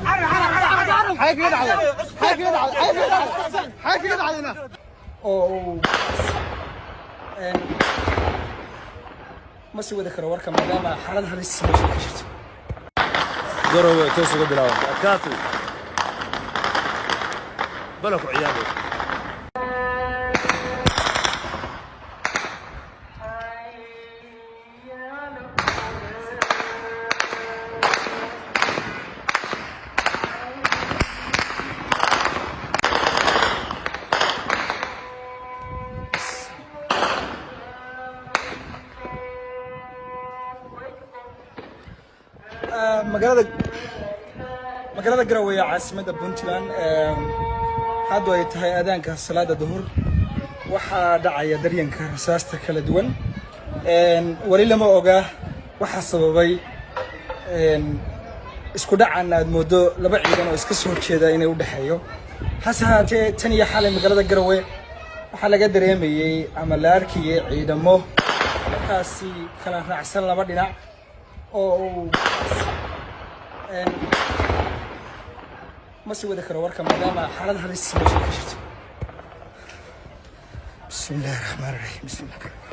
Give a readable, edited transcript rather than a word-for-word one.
حاجة كده علينا، حاجة كده علينا، حاجة كده علينا. oo ma sii wadi karo warka maadaama xaalad halis meesha ka jirto. garowe toos uga bilaabo adkaatu balaku ciyaabo magaalada Garowe ee caasimadda Puntland hadda ay tahay aadaanka salaada duhur waxaa dhacaya daryanka rasaasta kala duwan wali lama oga waxa sababay isku dhacan aad moodo laba ciidan oo iska soo jeeda inay u dhaxeeyo hase haatee tan iyo xalay magaalada Garowe waxa laga dareemayay ama la arkayay ciidamo markaasi kala raacsan laba dhinac oo ما سوى ذكر وركه مدام حالتها لسه. بسم الله الرحمن الرحيم. بسم الله.